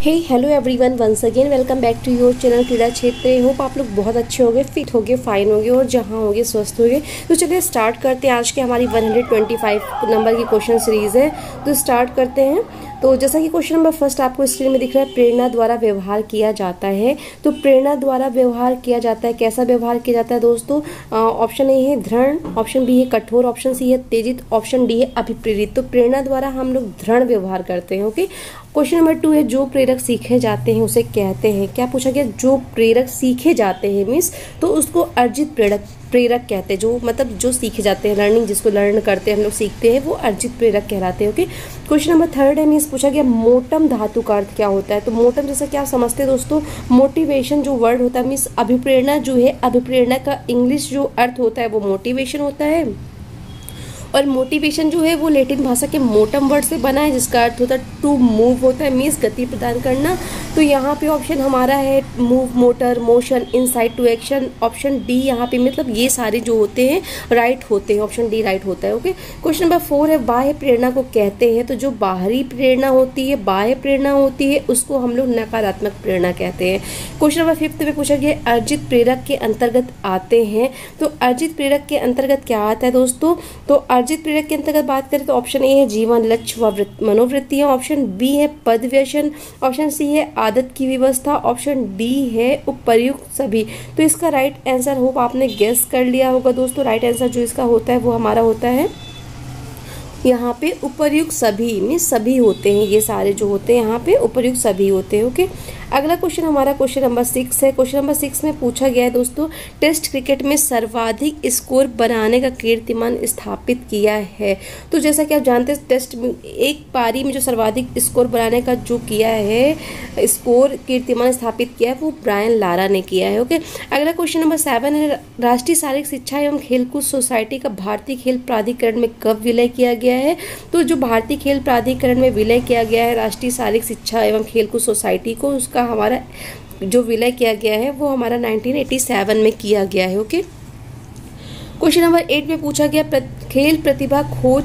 Hello everyone, once again welcome back to your channel Krida Kshetra. Hope आप लोग बहुत अच्छे होंगे, फिट होंगे, फाइन होंगे और जहां होंगे स्वस्थ होंगे। तो चलिए स्टार्ट करते हैं। आज के हमारी 125 नंबर की क्वेश्चन सीरीज़ है, तो स्टार्ट करते हैं। तो जैसा कि क्वेश्चन नंबर फर्स्ट आपको स्क्रीन में दिख रहा है, प्रेरणा द्वारा व्यवहार किया जाता है। तो प्रेरणा द्वारा व्यवहार किया जाता है, कैसा व्यवहार किया जाता है दोस्तों? ऑप्शन ए है दृढ़, ऑप्शन बी है कठोर, ऑप्शन सी है तेजित, ऑप्शन डी है अभिप्रेरित। तो प्रेरणा द्वारा हम लोग दृढ़ व्यवहार करते हैं। ओके, क्वेश्चन नंबर 2 है, जो प्रेरक सीखे जाते हैं उसे कहते हैं। क्या पूछा गया? जो प्रेरक सीखे जाते हैं मीन्स तो उसको अर्जित प्रेरक कहते हैं। जो मतलब जो सीखे जाते हैं, लर्निंग जिसको लर्न करते हैं हम लोग, सीखते हैं, वो अर्जित प्रेरक कहलाते हैं। ओके, क्वेश्चन नंबर 3 है, मीन्स पूछा गया मोटम धातु का अर्थ क्या होता है। तो मोटम जैसा क्या समझते हैं दोस्तों? मोटिवेशन जो वर्ड होता है, मीन्स अभिप्रेरणा जो है, अभिप्रेरणा का इंग्लिश जो अर्थ होता है वो मोटिवेशन होता है। और मोटिवेशन जो है वो लैटिन भाषा के मोटम वर्ड से बना है, जिसका अर्थ होता है टू मूव होता है, मीन्स गति प्रदान करना। तो यहाँ पे ऑप्शन हमारा है move, motor, motion, insight to action. Option D यहाँ पे मतलब ये सारे जो होते हैं राइट होते हैं, ऑप्शन डी राइट होता है। ओके, क्वेश्चन नंबर 4 है, बाह्य प्रेरणा को कहते हैं। तो जो बाहरी प्रेरणा होती है, बाह्य प्रेरणा होती है, उसको हम लोग नकारात्मक प्रेरणा कहते हैं। क्वेश्चन नंबर 5 में पूछा गया अर्जित प्रेरक के अंतर्गत आते हैं। तो अर्जित प्रेरक के अंतर्गत क्या आता है दोस्तों? तो अर्जित प्रेरक के अंतर्गत बात करें तो ऑप्शन ए है जीवन, लक्ष्य व मनोवृत्तियां, ऑप्शन बी है पद व्यसन, ऑप्शन सी है आदत की व्यवस्था, ऑप्शन डी है उपयुक्त सभी। तो इसका राइट आंसर होप आपने गेस कर लिया होगा दोस्तों। राइट आंसर जो इसका होता है वो हमारा होता है यहाँ पे उपयुक्त सभी, मीन्स सभी होते हैं, ये सारे जो होते हैं यहाँ पे उपयुक्त सभी होते हैं। ओके, अगला क्वेश्चन हमारा क्वेश्चन नंबर 6 है। क्वेश्चन नंबर 6 में पूछा गया है दोस्तों, टेस्ट क्रिकेट में सर्वाधिक स्कोर बनाने का कीर्तिमान स्थापित किया है। तो जैसा कि आप जानते हैं, टेस्ट में एक पारी में जो सर्वाधिक स्कोर बनाने का जो किया है, स्कोर कीर्तिमान स्थापित किया है, वो ब्रायन लारा ने किया है। ओके, अगला क्वेश्चन नंबर 7 है, राष्ट्रीय शारीरिक शिक्षा एवं खेलकूद सोसाइटी का भारतीय खेल प्राधिकरण में कब विलय किया गया है? तो जो भारतीय खेल प्राधिकरण में विलय किया गया है राष्ट्रीय शारीरिक शिक्षा एवं खेलकूद सोसाइटी को, उसका हमारा जो विलय किया गया है वो हमारा 1987 में किया गया है। ओके, क्वेश्चन नंबर 8 में पूछा गया खेल प्रतिभा खोज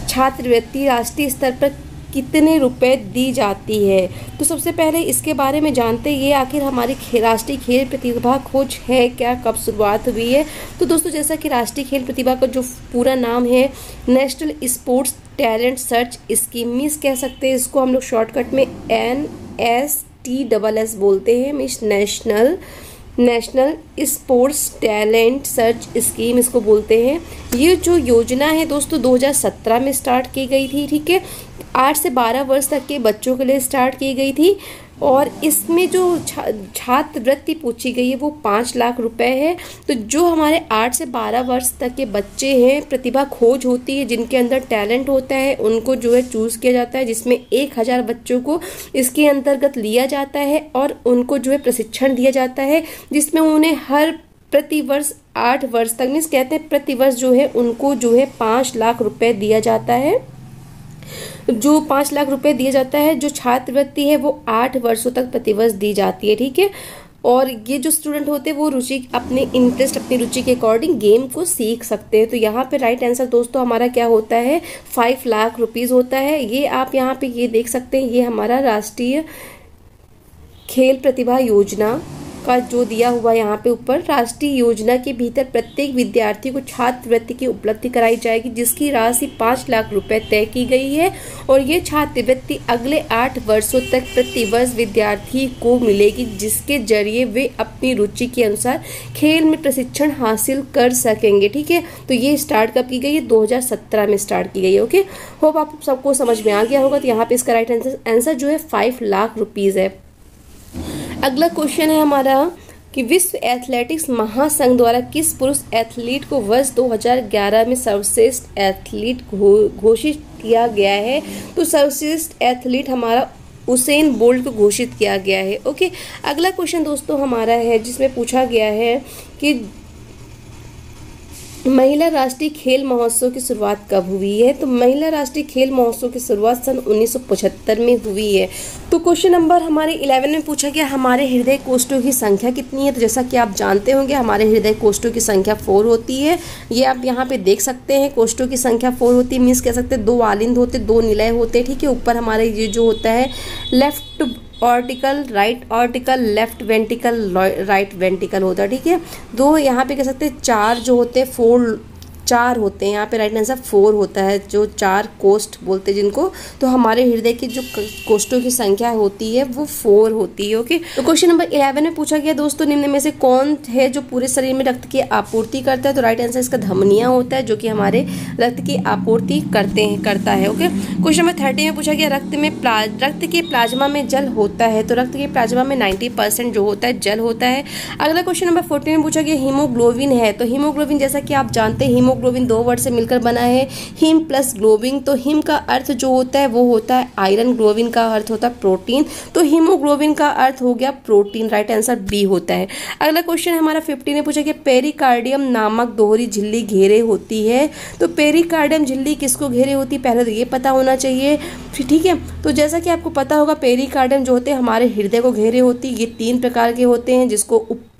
छात्रवृत्ति राष्ट्रीय स्तर पर कितने रुपए दी जाती है? तो सबसे पहले इसके बारे में जानते हैं, ये आखिर हमारी राष्ट्रीय खेल प्रतिभा खोज है क्या, कब शुरुआत हुई है? तो दोस्तों जैसा कि राष्ट्रीय खेल प्रतिभा का जो पूरा नाम है national sports talent search scheme, means कह सकते हैं इसको हम लोग शॉर्टकट में NSTSS बोलते हैं, means national sports talent search scheme इसको बोलते हैं। ये जो योजना है दोस्तों 2017 में स्टार्ट की गई थी। ठीक है, 8 से 12 वर्ष तक के बच्चों के लिए स्टार्ट की गई थी। और इसमें जो छात्रवृत्ति पूछी गई है वो 5 लाख रुपए है। तो जो हमारे 8 से 12 वर्ष तक के बच्चे हैं, प्रतिभा खोज होती है, जिनके अंदर टैलेंट होता है, उनको जो है चूज़ किया जाता है, जिसमें 1000 बच्चों को इसके अंतर्गत लिया जाता है और उनको जो है प्रशिक्षण दिया जाता है, जिसमें उन्हें हर प्रतिवर्ष 8 वर्ष तक, मीन्स कहते हैं प्रतिवर्ष जो है उनको जो है 5 लाख रुपए दिया जाता है। जो 5 लाख रुपए दिया जाता है, जो छात्रवृत्ति है वो 8 वर्षों तक प्रतिवर्ष दी जाती है। ठीक है, और ये जो स्टूडेंट होते हैं वो रुचि, अपने इंटरेस्ट, अपनी रुचि के अकॉर्डिंग गेम को सीख सकते हैं। तो यहाँ पे राइट आंसर दोस्तों हमारा क्या होता है? 5 लाख रुपीज़ होता है। ये आप यहाँ पे ये देख सकते हैं, ये हमारा राष्ट्रीय खेल प्रतिभा योजना का जो दिया हुआ यहाँ पे ऊपर, राष्ट्रीय योजना के भीतर प्रत्येक विद्यार्थी को छात्रवृत्ति की उपलब्धि कराई जाएगी, जिसकी राशि 5 लाख रुपए तय की गई है। और ये छात्रवृत्ति अगले 8 वर्षों तक प्रतिवर्ष विद्यार्थी को मिलेगी, जिसके जरिए वे अपनी रुचि के अनुसार खेल में प्रशिक्षण हासिल कर सकेंगे। ठीक है, तो ये स्टार्ट कब की गई है? 2017 में स्टार्ट की गई है। ओके, होप आप सबको समझ में आ गया होगा। तो यहाँ पे इसका राइट आंसर जो है 5 लाख रुपीज़ है। अगला क्वेश्चन है हमारा कि विश्व एथलेटिक्स महासंघ द्वारा किस पुरुष एथलीट को वर्ष 2011 में सर्वश्रेष्ठ एथलीट घोषित किया गया है? तो सर्वश्रेष्ठ एथलीट हमारा उसेन बोल्ट को घोषित किया गया है। ओके, अगला क्वेश्चन दोस्तों हमारा है जिसमें पूछा गया है कि महिला राष्ट्रीय खेल महोत्सव की शुरुआत कब हुई है? तो महिला राष्ट्रीय खेल महोत्सव की शुरुआत सन 1975 में हुई है। तो क्वेश्चन नंबर हमारे 11 में पूछा गया हमारे हृदय कोष्ठों की संख्या कितनी है? तो जैसा कि आप जानते होंगे हमारे हृदय कोष्ठों की संख्या 4 होती है। ये आप यहाँ पे देख सकते हैं, कोष्ठों की संख्या 4 होती है, मीन्स कह सकते हैं 2 आलिंद होते, 2 निलय होते, ठीक है। ऊपर हमारे ये जो होता है left auricle, right auricle, left ventricle, right ventricle होता है, ठीक है। दो यहाँ पे कह सकते हैं चार जो होते हैं, फोर चार होते हैं, यहाँ पे राइट आंसर 4 होता है, जो चार कोष्ठ बोलते हैं जिनको। तो हमारे हृदय की जो कोष्ठों की संख्या होती है वो 4 होती है। ओके, तो क्वेश्चन नंबर 11 में पूछा गया दोस्तों, निम्न में से कौन है जो पूरे शरीर में रक्त की आपूर्ति करता है? तो राइट आंसर इसका धमनियां होता है, जो कि हमारे रक्त की आपूर्ति करता है। ओके, क्वेश्चन नंबर 30 में पूछा गया, रक्त के प्लाज्मा में जल होता है? तो रक्त के प्लाज्मा में 90% जो होता है जल होता है। अगला क्वेश्चन नंबर 14 में पूछा गया, हीमोग्लोबिन है? तो हीमोग्लोबिन जैसा कि आप जानते हैं हीमोग्लोबिन 2 वर्ड से मिलकर बना है, हीम प्लस ग्लोबिन। तो हीम का अर्थ जो होता है वो होता है आयरन, ग्लोबिन का अर्थ होता है प्रोटीन, तो हीमोग्लोबिन का अर्थ हो गया प्रोटीन, राइट आंसर बी होता है। अगला क्वेश्चन हमारा 15 ने पूछा कि पेरिकार्डियम नामक दोहरी झिल्ली घेरे होती है? तो पेरिकार्डियम झिल्ली किसको घेरे होती है पहले तो ये पता होना चाहिए, ठीक है। तो जैसा कि आपको पता होगा पेरिकार्डियम जो होते हैं हमारे हृदय को घेरे होती है। ये 3 प्रकार के होते हैं,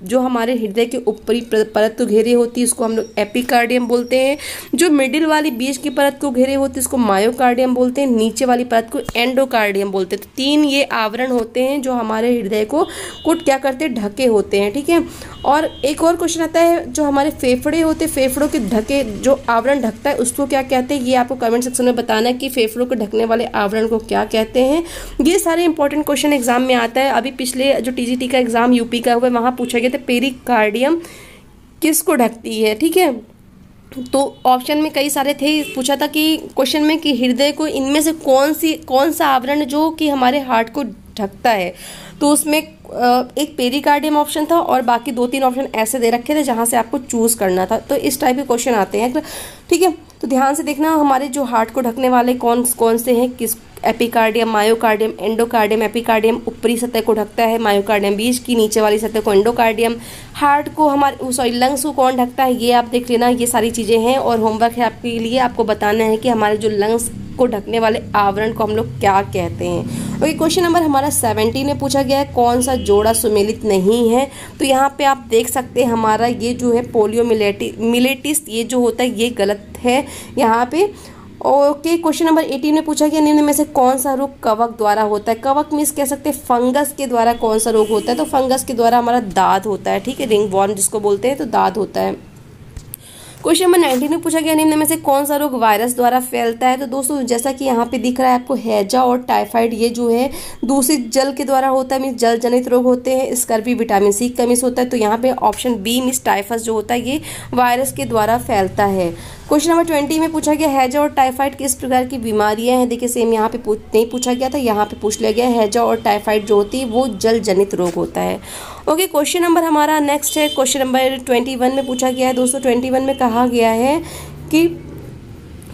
जो हमारे हृदय के ऊपरी परत को घेरे होती है उसको हम लोग एपिकार्डियम बोलते हैं। जो मिडिल वाली बीच की परत को घेरे होती है उसको मायोकार्डियम बोलते हैं। नीचे वाली परत को एंडोकार्डियम बोलते हैं। तो 3 ये आवरण होते हैं जो हमारे हृदय को क्या करते हैं, ढके होते हैं, ठीक है। और एक और क्वेश्चन आता है, जो हमारे फेफड़े होते हैं, फेफड़ों के ढके जो आवरण ढकता है उसको क्या कहते हैं? ये आपको कमेंट सेक्शन में बताना है कि फेफड़ों को ढकने वाले आवरण को क्या कहते हैं। ये सारे इंपॉर्टेंट क्वेश्चन एग्जाम में आता है। अभी पिछले जो टीजीटी का एग्जाम यूपी का हुआ वहाँ पूछा गया था पेरिकार्डियम किसको ढकती है, ठीक है। तो ऑप्शन में कई सारे थे, पूछा था कि क्वेश्चन में कि हृदय को इनमें से कौन सा आवरण जो कि हमारे हार्ट को ढकता है? तो उसमें एक पेरिकार्डियम ऑप्शन था और बाकी 2-3 ऑप्शन ऐसे दे रखे थे जहां से आपको चूज करना था। तो इस टाइप के क्वेश्चन आते हैं, ठीक है। तो ध्यान से देखना हमारे जो हार्ट को ढकने वाले कौन से हैं, किस एपिकार्डियम, मायोकार्डियम, एंडोकार्डियम। एपिकार्डियम ऊपरी सतह को ढकता है, मायोकार्डियम बीच की, नीचे वाली सतह को एंडोकार्डियम। हार्ट को लंग्स को कौन ढकता है ये आप देख लेना। ये सारी चीज़ें हैं और होमवर्क है आपके लिए, आपको बताना है कि हमारे जो लंग्स को ढकने वाले आवरण को हम लोग क्या कहते हैं। ओके, क्वेश्चन नंबर हमारा 17 में पूछा गया है, कौन सा जोड़ा सुमेलित नहीं है? तो यहाँ पे आप देख सकते हैं हमारा ये जो है पोलियोमिलेटिस ये जो होता है ये गलत है यहाँ पे। ओके, क्वेश्चन नंबर 18 में पूछा गया, निम्न में से कौन सा रोग कवक द्वारा होता है? कवक मीन्स कह सकते हैं फंगस के द्वारा कौन सा रोग होता है? तो फंगस के द्वारा हमारा दाद होता है, ठीक है, रिंग वॉर्म जिसको बोलते हैं, तो दाद होता है। क्वेश्चन नंबर 19 में पूछा गया, निम्न में से कौन सा रोग वायरस द्वारा फैलता है? तो दोस्तों जैसा कि यहाँ पे दिख रहा है आपको, हैजा और टाइफाइड ये जो है दूषित जल के द्वारा होता है, मीन्स जल जनित रोग होते हैं। स्कर्वी विटामिन सी की कमी से होता है। तो यहाँ पे ऑप्शन बी मीन्स टाइफस जो होता है ये वायरस के द्वारा फैलता है। क्वेश्चन नंबर 20 में पूछा गया, हैजा और टाइफाइड किस प्रकार की बीमारियां हैं? देखिए सेम यहाँ पे नहीं पूछा गया था, यहाँ पे पूछ लिया गया। हैजा और टाइफाइड जो होती है वो जल जनित रोग होता है। ओके, क्वेश्चन नंबर हमारा नेक्स्ट है, क्वेश्चन नंबर 21 में पूछा गया है दोस्तों। 21 में कहा गया है कि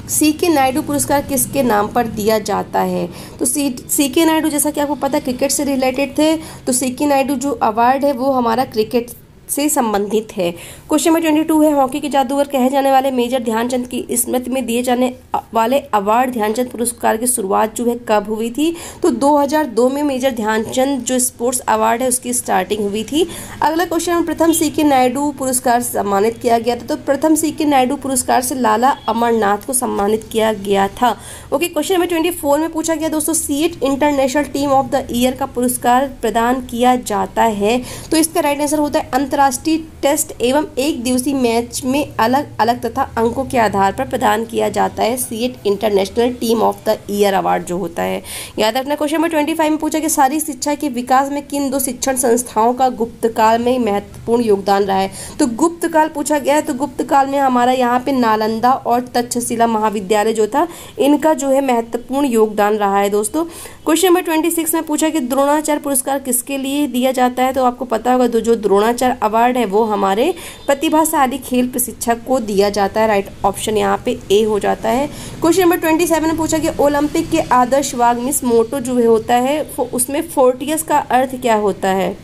सी.के. नायडू पुरस्कार किसके नाम पर दिया जाता है? तो सी.के. नायडू जैसा कि आपको पता है क्रिकेट से रिलेटेड थे, तो सी.के. नायडू जो अवार्ड है वो हमारा क्रिकेट से संबंधित है। क्वेश्चन नंबर 22 है, हॉकी के जादूगर कहे जाने वाले मेजर ध्यानचंद की स्मृति में दिए जाने वाले अवार्ड ध्यानचंद पुरस्कार की शुरुआत जो है कब हुई थी? तो 2002 में मेजर ध्यानचंद जो स्पोर्ट्स अवार्ड है उसकी स्टार्टिंग हुई थी। अगला क्वेश्चन, प्रथम सी.के. नायडू पुरस्कार सम्मानित किया गया था? तो प्रथम सी.के. नायडू पुरस्कार से लाला अमरनाथ को सम्मानित किया गया था। ओके, क्वेश्चन नंबर 24 में पूछा गया दोस्तों, CEAT international team of the year का पुरस्कार प्रदान किया जाता है? तो इसका राइट आंसर होता है अंतर्राष्ट्रीय टेस्ट एवं एक दिवसीय मैच में अलग अलग तथा अंकों के आधार पर प्रदान किया जाता है CEAT international team of the year award जो होता है। याद रखना। क्वेश्चन नंबर 25 में पूछा कि शारीरिक शिक्षा के विकास में किन 2 शिक्षण संस्थाओं का गुप्तकाल में महत्वपूर्ण योगदान रहा है? तो गुप्तकाल पूछा गया है, तो गुप्तकाल में हमारा यहाँ पे नालंदा और तक्षशिला महाविद्यालय जो था इनका जो है महत्वपूर्ण योगदान रहा है दोस्तों। क्वेश्चन नंबर 26 में पूछा कि द्रोणाचार्य पुरस्कार किसके लिए दिया जाता है? तो आपको पता होगा जो द्रोणाचार्य अवार्ड है वो हमारे प्रतिभाशाली खेल प्रशिक्षक को दिया जाता है। राइट ऑप्शन यहाँ पे ए हो जाता है। क्वेश्चन नंबर 27 में पूछा कि ओलंपिक के आदर्श वाग मिस मोटो जो होता है उसमें फोर्टियस का अर्थ क्या होता है?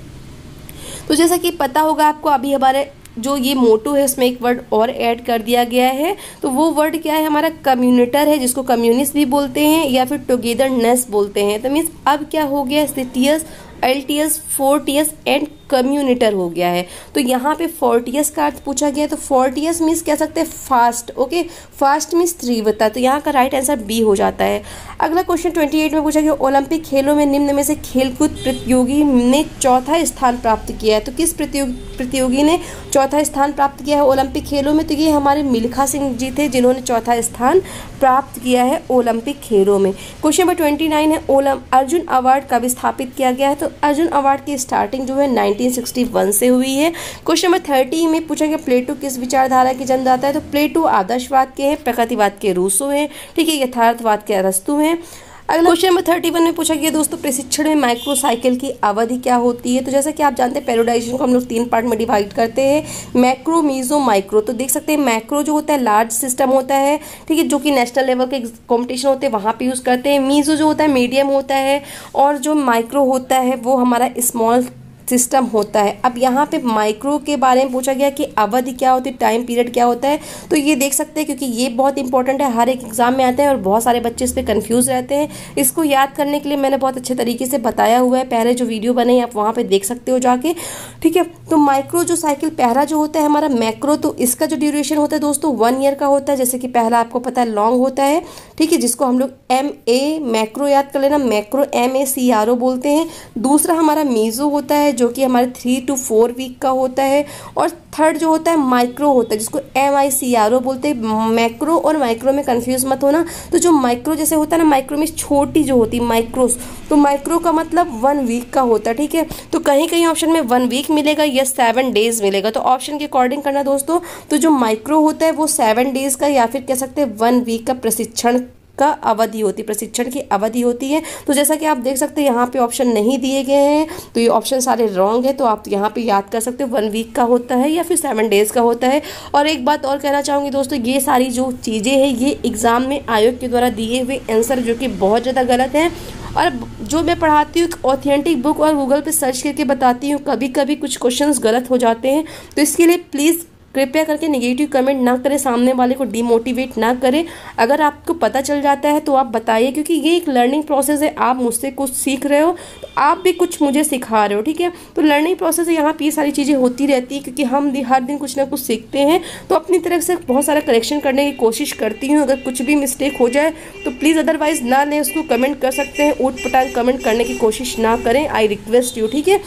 तो जैसा कि पता होगा आपको, अभी हमारे जो ये मोटो है उसमें एक वर्ड और ऐड कर दिया गया है। तो वो वर्ड क्या है? हमारा कम्युनिटर है, जिसको कम्युनिस्ट भी बोलते हैं या फिर टुगेदरनेस बोलते हैं। तो मीन्स अब क्या हो गया, सिटियस अल्टियस, फोर्टियस एंड कम्यूनिटर हो गया है। तो यहाँ पे फोर्टियस का अर्थ पूछा गया है, तो फोर्टियस मीन्स कह सकते हैं फास्ट, ओके, फास्ट मीन्स तीव्रता, तो यहाँ का राइट आंसर बी हो जाता है। अगला क्वेश्चन 28 में पूछा गया ओलंपिक खेलों में निम्न में से खेलकूद प्रतियोगी ने चौथा स्थान प्राप्त किया है। तो किस प्रतियोगी ने चौथा स्थान प्राप्त किया है ओलंपिक खेलों में? तो ये हमारे मिल्खा सिंह जी थे जिन्होंने चौथा स्थान प्राप्त किया है ओलंपिक खेलों में। क्वेश्चन नंबर 29 है अर्जुन अवार्ड कब स्थापित किया गया है? तो अर्जुन अवार्ड की स्टार्टिंग जो है 1961 से हुई है। क्वेश्चन नंबर 30 में पूछा गया प्लेटो किस विचारधारा के जन्मदाता है? तो प्लेटो आदर्शवाद के हैं, प्रकृतिवाद के रूसो हैं, ठीक है, यथार्थवाद के अरस्तु हैं। अगला क्वेश्चन नंबर 31 में पूछा गया दोस्तों प्रशिक्षण में माइक्रोसाइकिल की अवधि क्या होती है? तो जैसा कि आप जानते हैं पेरियोडाइजेशन को हम लोग 3 पार्ट में डिवाइड करते हैं, मैक्रो, मीजो, माइक्रो। तो देख सकते हैं मैक्रो जो होता है लार्ज सिस्टम होता है, ठीक है, जो कि नेशनल लेवल के कॉम्पिटिशन होते हैं वहाँ पे यूज़ करते हैं। मीजो जो होता है मीडियम होता है, और जो माइक्रो होता है वो हमारा स्मॉल सिस्टम होता है। अब यहाँ पे माइक्रो के बारे में पूछा गया कि अवधि क्या होती है, टाइम पीरियड क्या होता है। तो ये देख सकते हैं क्योंकि ये बहुत इंपॉर्टेंट है, हर एक एग्जाम में आता है और बहुत सारे बच्चे इस पर कंफ्यूज रहते हैं। इसको याद करने के लिए मैंने बहुत अच्छे तरीके से बताया हुआ है, पहले जो वीडियो बने आप वहाँ पे देख सकते हो जाके, ठीक है। तो माइक्रो जो साइकिल पहला जो होता है हमारा मैक्रो, तो इसका जो ड्यूरेशन होता है दोस्तों 1 ईयर का होता है। जैसे कि पहला आपको पता है लॉन्ग होता है, ठीक है, जिसको हम लोग MA मैक्रो याद कर लेना, मैक्रो MACRO बोलते हैं। दूसरा हमारा मीजो होता है जो कि हमारे 3 to 4 वीक का होता है। और थर्ड जो होता है माइक्रो होता है जिसको MICRO बोलते हैं। मैक्रो और माइक्रो में कंफ्यूज मत होना। तो जो माइक्रो जैसे होता है ना, माइक्रो में छोटी जो होती है माइक्रोस, तो माइक्रो का मतलब 1 वीक का होता है, ठीक है। तो कहीं कहीं ऑप्शन में 1 वीक मिलेगा या 7 डेज मिलेगा, तो ऑप्शन के अकॉर्डिंग करना दोस्तों। तो जो माइक्रो होता है वो 7 डेज का या फिर कह सकते हैं 1 वीक का प्रशिक्षण का अवधि होती है, प्रशिक्षण की अवधि होती है। तो जैसा कि आप देख सकते हैं यहाँ पे ऑप्शन नहीं दिए गए हैं, तो ये ऑप्शन सारे रॉन्ग है। तो आप यहाँ पे याद कर सकते हो 1 वीक का होता है या फिर 7 डेज का होता है। और एक बात और कहना चाहूँगी दोस्तों, ये सारी जो चीज़ें हैं ये एग्ज़ाम में आयोग के द्वारा दिए हुए आंसर जो कि बहुत ज़्यादा गलत हैं। और जो मैं पढ़ाती हूँ ऑथेंटिक बुक और गूगल पे सर्च करके बताती हूँ, कभी कभी कुछ क्वेश्चंस गलत हो जाते हैं। तो इसके लिए प्लीज़ कृपया करके नेगेटिव कमेंट ना करें, सामने वाले को डिमोटिवेट ना करें। अगर आपको पता चल जाता है तो आप बताइए, क्योंकि ये एक लर्निंग प्रोसेस है। आप मुझसे कुछ सीख रहे हो तो आप भी कुछ मुझे सिखा रहे हो, ठीक है। तो लर्निंग प्रोसेस है, यहाँ पे ये सारी चीज़ें होती रहती है क्योंकि हम हर दिन कुछ ना कुछ सीखते हैं। तो अपनी तरफ से बहुत सारा करेक्शन करने की कोशिश करती हूँ। अगर कुछ भी मिस्टेक हो जाए तो प्लीज़ अदरवाइज़ ना लें, उसको कमेंट कर सकते हैं, ऊट पटांग कमेंट करने की कोशिश ना करें, आई रिक्वेस्ट यू, ठीक है।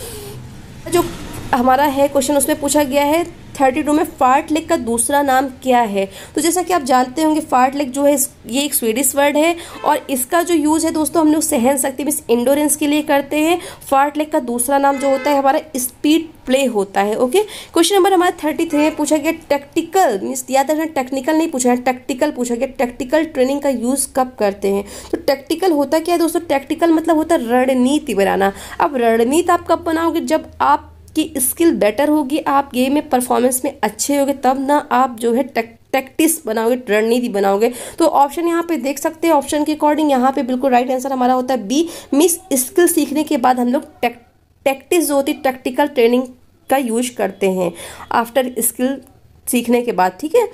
जो हमारा है क्वेश्चन उसमें पूछा गया है 32 में फार्टलेक का दूसरा नाम क्या है? तो जैसा कि आप जानते होंगे फार्टलेक जो है ये एक स्वीडिश वर्ड है और इसका जो यूज़ है दोस्तों हम लोग सहन शक्ति मीन्स इंडोरेंस के लिए करते हैं। फार्टलेक का दूसरा नाम जो होता है हमारा स्पीड प्ले होता है, ओके। क्वेश्चन नंबर हमारा 33 में पूछा गया टैक्टिकल मीन्स याद रखना टेक्निकल नहीं पूछा है, टैक्टिकल पूछा गया। टैक्टिकल ट्रेनिंग का यूज़ कब करते हैं? तो टैक्टिकल होता क्या है दोस्तों? टैक्टिकल मतलब होता है रणनीति बनाना। अब रणनीति आप कब बनाओगे? जब आप की स्किल बेटर होगी, आप गेम में परफॉर्मेंस में अच्छे होगे, तब ना आप जो है टैक्टिस बनाओगे, रणनीति बनाओगे। तो ऑप्शन यहाँ पे देख सकते हैं, ऑप्शन के अकॉर्डिंग यहाँ पे बिल्कुल राइट आंसर हमारा होता है बी, मिस स्किल सीखने के बाद हम लोग टैक्टिस जो होती है टैक्टिकल ट्रेनिंग का यूज करते हैं आफ्टर स्किल सीखने के बाद, ठीक है।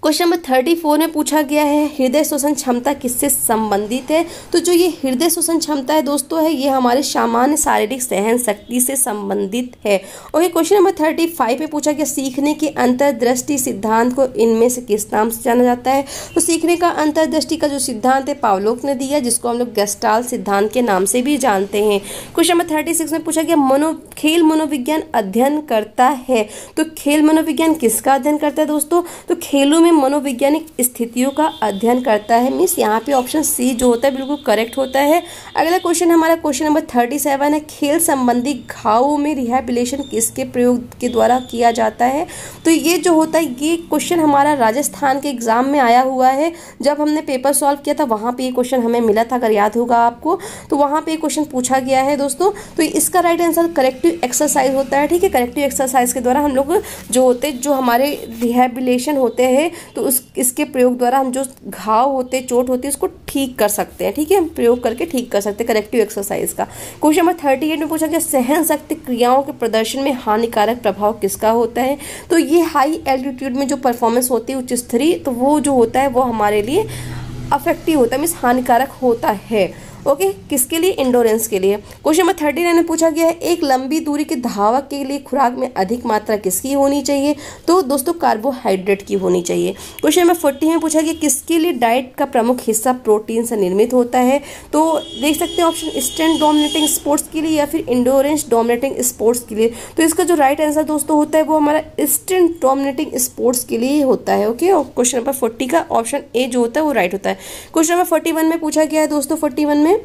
क्वेश्चन नंबर 34 में पूछा गया है हृदय शोषण क्षमता किससे संबंधित है? तो जो ये हृदय शोषण क्षमता है दोस्तों है ये हमारे सामान्य शारीरिक सहन शक्ति से संबंधित है। ओके, क्वेश्चन नंबर 35 में पूछा गया सीखने के अंतर्दृष्टि सिद्धांत को इनमें से किस नाम से जाना जाता है? तो सीखने का अंतर्दृष्टि का जो सिद्धांत है पावलोक ने दिया, जिसको हम लोग गेस्टाल्ट सिद्धांत के नाम से भी जानते हैं। क्वेश्चन नंबर 36 में पूछा गया खेल मनोविज्ञान अध्ययन करता है। तो खेल मनोविज्ञान किसका अध्ययन करता है दोस्तों? तो खेलों में मनोवैज्ञानिक स्थितियों का अध्ययन करता है। मीन्स यहाँ पे ऑप्शन सी जो होता है बिल्कुल करेक्ट होता है। अगला क्वेश्चन हमारा क्वेश्चन नंबर 37 है खेल संबंधी घावों में रिहैबिलिटेशन किसके प्रयोग के द्वारा किया जाता है? तो ये जो होता है ये क्वेश्चन हमारा राजस्थान के एग्जाम में आया हुआ है। जब हमने पेपर सॉल्व किया था वहाँ पे ये क्वेश्चन हमें मिला था, अगर याद होगा आपको, तो वहाँ पे क्वेश्चन पूछा गया है दोस्तों। तो इसका राइट आंसर करेक्टिव एक्सरसाइज होता है, ठीक है। करेक्टिव एक्सरसाइज के द्वारा हम लोग जो होते जो हमारे रिहैबिलिटेशन होते हैं तो इसके प्रयोग द्वारा हम जो घाव होते चोट होती है उसको ठीक कर सकते हैं, ठीक है, प्रयोग करके ठीक कर सकते हैं करेक्टिव एक्सरसाइज का। क्वेश्चन नंबर 38 में पूछा गया सहन शक्ति क्रियाओं के प्रदर्शन में हानिकारक प्रभाव किसका होता है? तो ये हाई एल्टीट्यूड में जो परफॉर्मेंस होती है उच्च स्तरीय, तो वो जो होता है वो हमारे लिए अफेक्टिव होता है, मीन्स हानिकारक होता है। ओके, किसके लिए? इंडोरेंस के लिए। क्वेश्चन नंबर 39 में पूछा गया है एक लंबी दूरी के धावक के लिए खुराक में अधिक मात्रा किसकी होनी चाहिए? तो दोस्तों कार्बोहाइड्रेट की होनी चाहिए। क्वेश्चन नंबर 40 में पूछा गया किसके लिए डाइट का प्रमुख हिस्सा प्रोटीन से निर्मित होता है? तो देख सकते हैं ऑप्शन स्ट्रेंथ डोमिनेटिंग स्पोर्ट्स के लिए या फिर इंडोरेंस डोमिनेटिंग स्पोर्ट्स के लिए। तो इसका जो राइट आंसर दोस्तों होता है वो हमारा स्ट्रेंथ डोमिनेटिंग स्पोर्ट्स के लिए होता है। ओके, और क्वेश्चन नंबर 40 का ऑप्शन ए जो होता है वो राइट होता है। क्वेश्चन नंबर 41 में पूछा गया है दोस्तों 41 में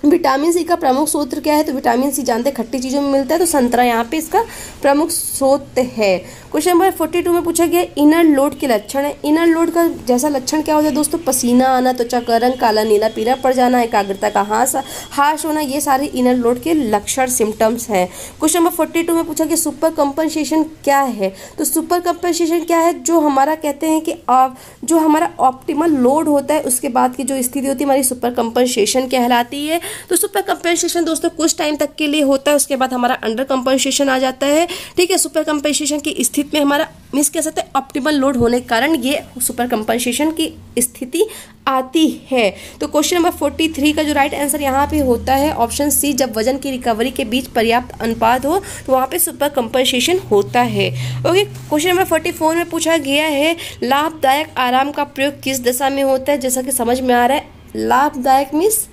विटामिन सी का प्रमुख स्रोत क्या है? तो विटामिन सी जानते हैं खट्टी चीज़ों में मिलता है, तो संतरा यहाँ पे इसका प्रमुख स्रोत है। क्वेश्चन नंबर 42 में पूछा गया इनर लोड के लक्षण है। इनर लोड का जैसा लक्षण क्या होता है दोस्तों? पसीना आना, त्वचा का रंग काला नीला पीला पड़ जाना, एकाग्रता का हास होना, ये सारे इनर लोड के लक्षण सिम्टम्स हैं। क्वेश्चन नंबर 42 में पूछा गया सुपर कंपनसेशन क्या है? तो सुपर कंपनसेशन क्या है? जो हमारा कहते हैं कि जो हमारा ऑप्टिमल लोड होता है उसके बाद की जो स्थिति होती है हमारी सुपर कंपनसेशन कहलाती है। तो सुपर कंपनसेशन दोस्तों कुछ टाइम तक के लिए होता है, उसके बाद हमारा अंडर कंपनसेशन आ जाता है। ठीक है, सुपर कंपनसेशन की स्थिति में हमारा मीन्स कह सकते हैं ऑप्टिमल लोड होने के कारण ये सुपर कंपनसेशन की स्थिति आती है। तो क्वेश्चन नंबर 43 का जो राइट आंसर यहाँ पे होता है ऑप्शन सी, जब वजन की रिकवरी के बीच पर्याप्त अनुपात हो तो वहाँ पे सुपर कंपनसेशन होता है। ओके, क्वेश्चन नंबर 44 में पूछा गया है लाभदायक आराम का प्रयोग किस दशा में होता है? जैसा कि समझ में आ रहा है लाभदायक मीन्स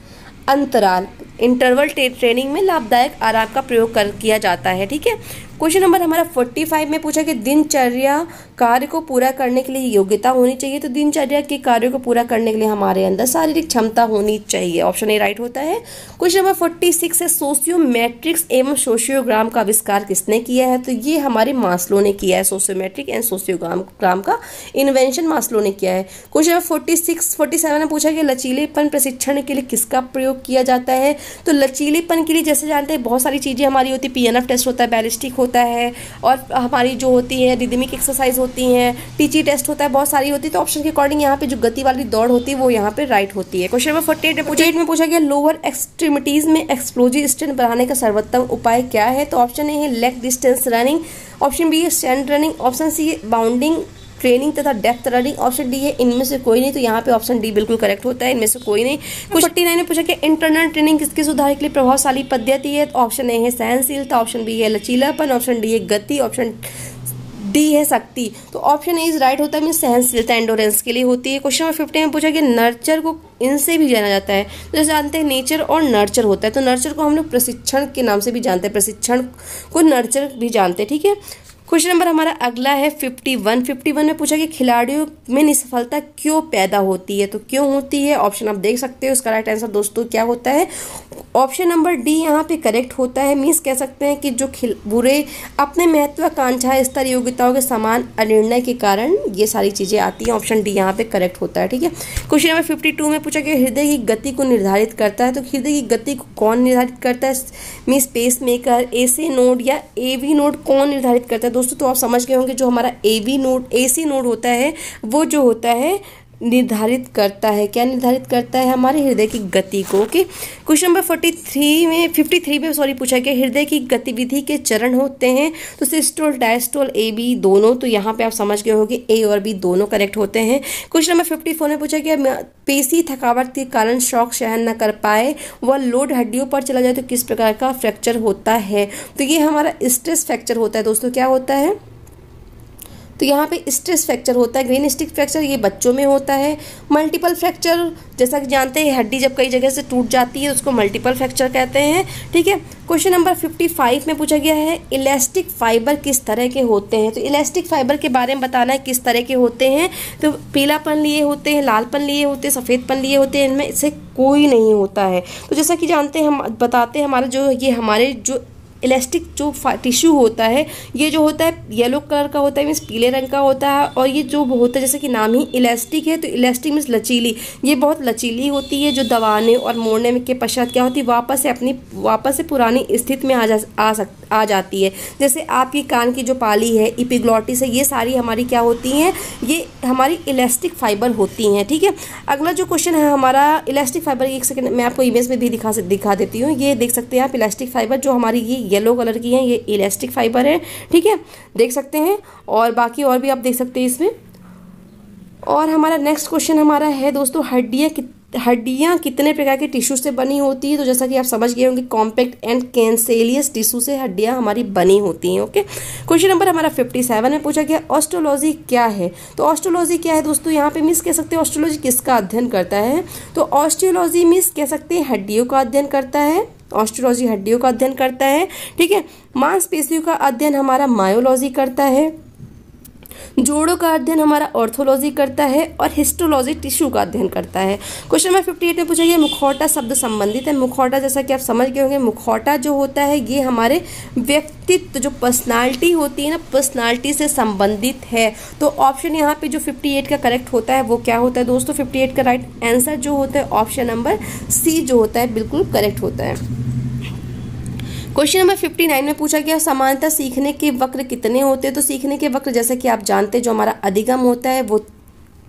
अंतराल, इंटरवल ट्रेनिंग में लाभदायक आराम का प्रयोग किया जाता है। ठीक है, क्वेश्चन नंबर हमारा 45 में पूछा कि दिनचर्या कार्य को पूरा करने के लिए योग्यता होनी चाहिए। तो दिनचर्या के कार्यों को पूरा करने के लिए हमारे अंदर शारीरिक क्षमता होनी चाहिए। ऑप्शन ए राइट होता है। क्वेश्चन नंबर 46 है सोशियोमेट्रिक्स एवं सोशियोग्राम का आविष्कार किसने किया है? तो ये हमारे मास्लो ने किया है। सोशियोमेट्रिक एंड सोशियोग्राम का इन्वेंशन मास्लो ने किया है। क्वेश्चन नंबर 47 में पूछा कि लचीलेपन प्रशिक्षण के लिए किसका प्रयोग किया जाता है? तो लचीलेपन के लिए जैसे जानते हैं बहुत सारी चीजें हमारी होती है, PNF टेस्ट होता है, बैलिस्टिक होता है, और हमारी जो होती है रिदमिक एक्सरसाइज होती हैं, टीची टेस्ट होता है, बहुत सारी होती है। तो ऑप्शन के अकॉर्डिंग यहाँ पे जो गति वाली दौड़ होती है वो यहाँ पे राइट होती है। क्वेश्चन नंबर 48 में पूछा गया लोअर एक्सट्रीमिटीज में एक्सप्लोजिव स्ट्रेंथ बढ़ाने का सर्वोत्तम उपाय क्या है? तो ऑप्शन ए है leg distance running, option B है स्टैंड रनिंग, ऑप्शन सी है बाउंडिंग ट्रेनिंग तथा डेप्थ रनिंग, ऑप्शन डी है इनमें से कोई नहीं। तो यहाँ पे ऑप्शन डी बिल्कुल करेक्ट होता है, इनमें से कोई नहीं। 49 ने पूछा कि इंटरनल ट्रेनिंग किसके सुधार के लिए प्रभावशाली पद्धति है? तो ऑप्शन ए है सहनशीलता, ऑप्शन बी है लचीलापन, ऑप्शन डी है गति, ऑप्शन डी है शक्ति। तो ऑप्शन ए इज राइट होता है, मीन सहनशीलता एंडोरेंस के लिए होती है। क्वेश्चन नंबर 50 में पूछा कि नर्चर को इनसे भी जाना जाता है। तो जैसे जानते हैं नेचर और नर्चर होता है, तो नर्चर को हम लोग प्रशिक्षण के नाम से भी जानते हैं, प्रशिक्षण को नर्चर भी जानते हैं। ठीक है, क्वेश्चन नंबर हमारा अगला है 51 में पूछा कि खिलाड़ियों में निसफलता क्यों पैदा होती है? तो क्यों होती है ऑप्शन आप देख सकते हो। उसका राइट आंसर दोस्तों क्या होता है? ऑप्शन नंबर डी यहाँ पे करेक्ट होता है। मीन्स कह सकते हैं कि जो बुरे अपने महत्वाकांक्षा स्तर योग्यताओं के समान अनिर्णय के कारण ये सारी चीजें आती हैं। ऑप्शन डी यहाँ पे करेक्ट होता है। ठीक है, क्वेश्चन नंबर 52 में पूछा कि हृदय की गति को निर्धारित करता है। तो हृदय की गति को कौन निर्धारित करता है? Means pacemaker, AC node या AV नोड कौन निर्धारित करता है? दोस्तों तो आप समझ गए होंगे जो हमारा AC नोड होता है वो जो होता है निर्धारित करता है, क्या निर्धारित करता है? हमारे हृदय की गति को। ओके, क्वेश्चन नंबर 53 में सॉरी पूछा गया हृदय की गतिविधि के चरण होते हैं। तो सिस्टोल डायस्टोल AB दोनों, तो यहाँ पे आप समझ गए होंगे A और B दोनों करेक्ट होते हैं। क्वेश्चन नंबर 54 में पूछा गया पेशी थकावट के कारण शॉक सहन न कर पाए वह लोड हड्डियों पर चला जाए तो किस प्रकार का फ्रैक्चर होता है? तो ये हमारा स्ट्रेस फ्रैक्चर होता है दोस्तों। क्या होता है? तो यहाँ पे स्ट्रेस फ्रैक्चर होता है। ग्रेन स्टिक फ्रैक्चर ये बच्चों में होता है। मल्टीपल फ्रैक्चर जैसा कि जानते हैं हड्डी जब कई जगह से टूट जाती है उसको मल्टीपल फ्रैक्चर कहते हैं। ठीक है, क्वेश्चन नंबर 55 में पूछा गया है इलास्टिक फाइबर किस तरह के होते हैं? तो इलास्टिक फाइबर के बारे में बताना है किस तरह के होते हैं। तो पीलापन लिए होते हैं, लालपन लिए होते हैं, सफ़ेदपन लिए होते हैं, इनमें से कोई नहीं होता है। तो जैसा कि जानते हैं हम बताते हैं हमारे जो इलास्टिक जो टिश्यू होता है ये जो होता है येलो कलर का होता है, मीन्स पीले रंग का होता है। और ये जो होता है जैसे कि नाम ही इलास्टिक है, तो इलास्टिक मीन्स लचीली, ये बहुत लचीली होती है जो दबाने और मोड़ने के पश्चात क्या होती है वापस से पुरानी स्थिति में आ जाती है। जैसे आपकी कान की जो पाली है, एपिग्लॉटिस है, ये सारी हमारी क्या होती हैं? ये हमारी इलास्टिक फाइबर होती हैं। ठीक है, अगला जो क्वेश्चन है हमारा इलास्टिक फाइबर, एक सेकंड मैं आपको इमेज में भी दिखा देती हूँ। ये देख सकते हैं आप इलास्टिक फाइबर जो हमारी ये येलो कलर की है, ये इलास्टिक फाइबर है। ठीक है, देख सकते हैं, और बाकी और भी आप देख सकते हैं इसमें। और हमारा नेक्स्ट क्वेश्चन हमारा है दोस्तों हड्डियाँ हड्डियाँ कितने प्रकार के टिश्यू से बनी होती है, तो जैसा कि आप समझ गए होंगे कॉम्पैक्ट एंड कैंसेलियस टिश्यू से हड्डियाँ हमारी बनी होती हैं। ओके, क्वेश्चन नंबर हमारा 57 में पूछा गया ऑस्टियोलॉजी क्या है। तो ऑस्टियोलॉजी क्या है दोस्तों, यहाँ पे मिस कह सकते हैं ऑस्टियोलॉजी किसका अध्ययन करता है, तो ऑस्टियोलॉजी मिस कह सकते हैं हड्डियों का अध्ययन करता है। ऑस्टियोलॉजी हड्डियों का अध्ययन करता है, ठीक है। मांसपेशियों का अध्ययन हमारा मायोलॉजी करता है, जोड़ों का अध्ययन हमारा ऑर्थोलॉजी करता है, और हिस्टोलॉजी टिश्यू का अध्ययन करता है। क्वेश्चन नंबर 58 में पूछा गया मुखौटा शब्द संबंधित है। मुखौटा जैसा कि आप समझ गए होंगे, मुखौटा जो होता है ये हमारे व्यक्तित्व जो पर्सनालिटी होती है ना, पर्सनालिटी से संबंधित है। तो ऑप्शन यहाँ पे जो 58 का करेक्ट होता है वो क्या होता है दोस्तों, 58 का राइट आंसर जो होता है ऑप्शन नंबर सी जो होता है बिल्कुल करेक्ट होता है। क्वेश्चन नंबर 59 में पूछा गया समानता सीखने के वक्र कितने होते हैं। तो सीखने के वक्र जैसे कि आप जानते हैं जो हमारा अधिगम होता है वो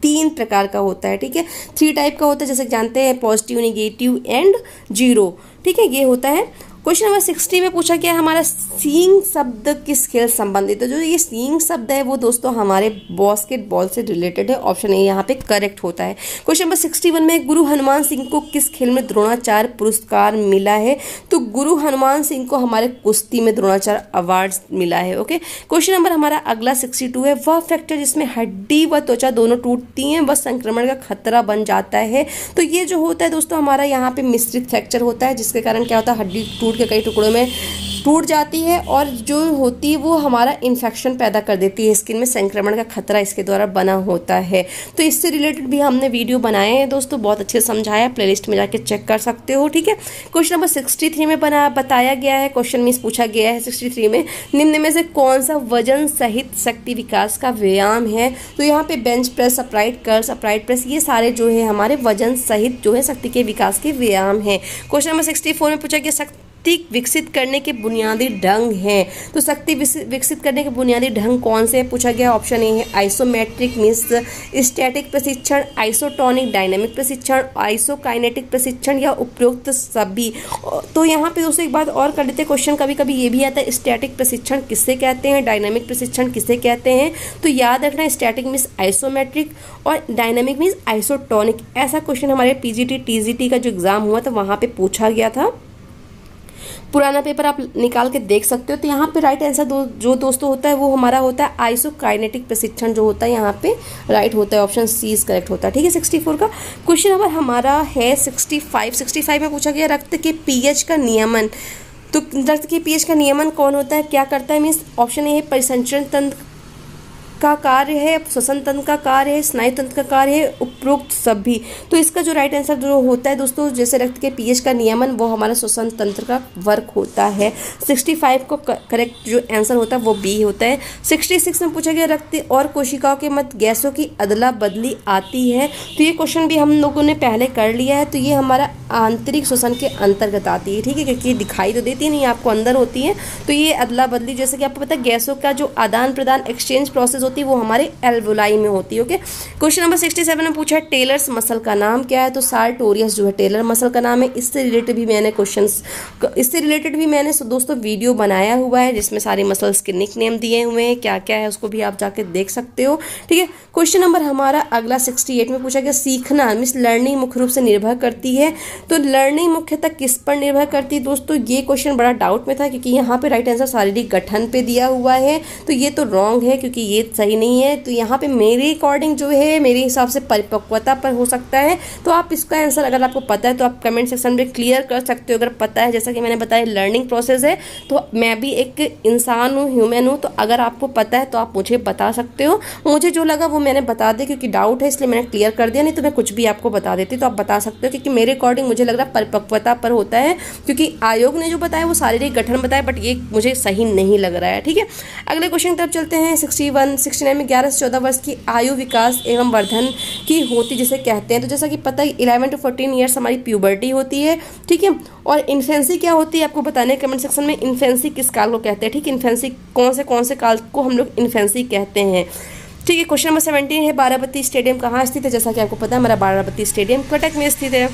3 प्रकार का होता है, ठीक है। 3 टाइप का होता है जैसे कि जानते हैं पॉजिटिव, नेगेटिव एंड जीरो, ठीक है, ये होता है। क्वेश्चन नंबर 60 में पूछा गया हमारा सीइंग शब्द किस खेल संबंधित है। जो ये सीइंग शब्द है वो दोस्तों हमारे बास्केटबॉल से रिलेटेड है, ऑप्शन ए यहाँ पे करेक्ट होता है। क्वेश्चन नंबर 61 में गुरु हनुमान सिंह को किस खेल में द्रोणाचार्य पुरस्कार मिला है। तो गुरु हनुमान सिंह को हमारे कुश्ती में द्रोणाचार्य अवार्ड मिला है। ओके, क्वेश्चन नंबर हमारा अगला 62 है वह फ्रैक्चर जिसमें हड्डी व त्वचा दोनों टूटती हैं वह संक्रमण का खतरा बन जाता है। तो ये जो होता है दोस्तों हमारा यहाँ पे मिश्रित फ्रैक्चर होता है, जिसके कारण क्या होता है हड्डी टूट के कई टुकड़ों में टूट जाती है, और जो होती है वो हमारा इन्फेक्शन पैदा कर देती है, स्किन में संक्रमण का खतरा इसके द्वारा बना होता है। तो इससे रिलेटेड भी हमने वीडियो बनाए हैं दोस्तों, बहुत अच्छे से समझाया, प्लेलिस्ट में जाके चेक कर सकते हो, ठीक है। क्वेश्चन नंबर 63 में बताया गया है, क्वेश्चन में पूछा गया है 63 में निम्न में से कौन सा वजन सहित शक्ति विकास का व्यायाम है। तो यहाँ पे bench press, upright curls, upright press, ये सारे जो है हमारे वजन सहित जो है शक्ति के विकास के व्यायाम है। क्वेश्चन नंबर 64 में पूछा गया शक्ति विकसित करने के बुनियादी ढंग हैं। तो शक्ति विकसित करने के बुनियादी ढंग कौन से पूछा गया, ऑप्शन ए है आइसोमेट्रिक मीन्स स्टैटिक प्रशिक्षण, आइसोटोनिक डायनामिक प्रशिक्षण, आइसोकाइनेटिक प्रशिक्षण या उपरोक्त सभी। तो यहाँ पे दोस्तों एक बात और कर लेते हैं, क्वेश्चन कभी कभी ये भी आता है स्टैटिक प्रशिक्षण किससे कहते हैं, डायनामिक प्रशिक्षण किससे कहते हैं। तो याद रखना स्टैटिक मीन्स आइसोमेट्रिक और डायनामिक मीन्स आइसोटोनिक। ऐसा क्वेश्चन हमारे पीजीटी टीजीटी का जो एग्जाम हुआ था वहाँ पे पूछा गया था, पुराना पेपर आप निकाल के देख सकते हो। तो यहाँ पे राइट आंसर जो दोस्तों होता है वो हमारा होता है आइसोकाइनेटिक प्रशिक्षण जो होता है यहाँ पे राइट होता है, ऑप्शन सी इज करेक्ट होता है, ठीक है। 64 का क्वेश्चन नंबर हमारा है 65 में पूछा गया रक्त के पीएच का नियमन। तो रक्त के पीएच का नियमन कौन होता है, क्या करता है मीन्स ऑप्शन ए है परिसंचरण तंत्र का कार्य है, श्वसन तंत्र का कार्य है, स्नायु तंत्र का कार्य है, उपरोक्त सभी। तो इसका जो राइट आंसर जो होता है दोस्तों जैसे रक्त के पीएच का नियमन वो हमारा श्वसन तंत्र का वर्क होता है। 65 को करेक्ट जो आंसर होता है वो बी होता है। 66 में पूछा गया रक्त और कोशिकाओं के मध्य गैसों की अदला बदली आती है। तो ये क्वेश्चन भी हम लोगों ने पहले कर लिया है। तो ये हमारा आंतरिक श्वसन के अंतर्गत आती है, ठीक है, क्योंकि ये दिखाई तो देती नहीं आपको, अंदर होती है। तो ये अदला बदली जैसे कि आपको पता है गैसों का जो आदान प्रदान एक्सचेंज प्रोसेस होती है वो हमारे एल्वोलाई में होती है। ओके, क्वेश्चन नंबर 67 में पूछा है टेलर्स मसल का नाम क्या है। तो सार्टोरियस जो है टेलर मसल का नाम है। इससे रिलेटेड भी मैंने दोस्तों वीडियो बनाया हुआ है जिसमें सारे मसल्स के निक नेम दिए हुए हैं, क्या क्या है उसको भी आप जाके देख सकते हो, ठीक है। क्वेश्चन नंबर हमारा अगला 68 में पूछा गया सीखना मीन्स लर्निंग मुख्य रूप से निर्भर करती है। तो लर्निंग मुख्यतः किस पर निर्भर करती है दोस्तों, ये क्वेश्चन बड़ा डाउट में था क्योंकि यहाँ पे राइट आंसर शारीरिक गठन पे दिया हुआ है। तो ये तो रॉन्ग है क्योंकि ये सही नहीं है। तो यहाँ पे मेरे अकॉर्डिंग जो है मेरे हिसाब से परिपक्वता पर हो सकता है। तो आप इसका आंसर अगर आपको पता है तो आप कमेंट सेक्शन में क्लियर कर सकते हो। अगर पता है, जैसा कि मैंने बताया लर्निंग प्रोसेस है, तो मैं भी एक इंसान हूँ, ह्यूमन हूँ। तो अगर आपको पता है तो आप मुझे बता सकते हो। मुझे जो लगा वो मैंने बता दिया क्योंकि डाउट है इसलिए मैंने क्लियर कर दिया, नहीं तो मैं कुछ भी आपको बता देती। तो आप बता सकते हो क्योंकि मेरे अकॉर्डिंग मुझे लग रहा है परिपक्वता पर होता है, क्योंकि आयोग ने जो बताया वो शारीरिक गठन बताया, बट ये मुझे सही नहीं लग रहा है, ठीक है। अगले क्वेश्चन की तरफ चलते हैं। 69 में 11 से 14 वर्ष की आयु विकास एवं वर्धन की होती जिसे कहते हैं। तो जैसा कि पता है 11 to 14 ईयर्स हमारी प्यूबर्टी होती है, ठीक है। और इन्फेंसी क्या होती है आपको बताने कमेंट सेक्शन में, इन्फेंसी किस काल को कहते हैं, ठीक है। इन्फेंसी कौन से काल को हम लोग इन्फेंसी कहते हैं, ठीक है। क्वेश्चन नंबर 17 है बाराबती स्टेडियम कहाँ स्थित है। जैसा कि आपको पता है हमारा बाराबती स्टेडियम कटक में स्थित है।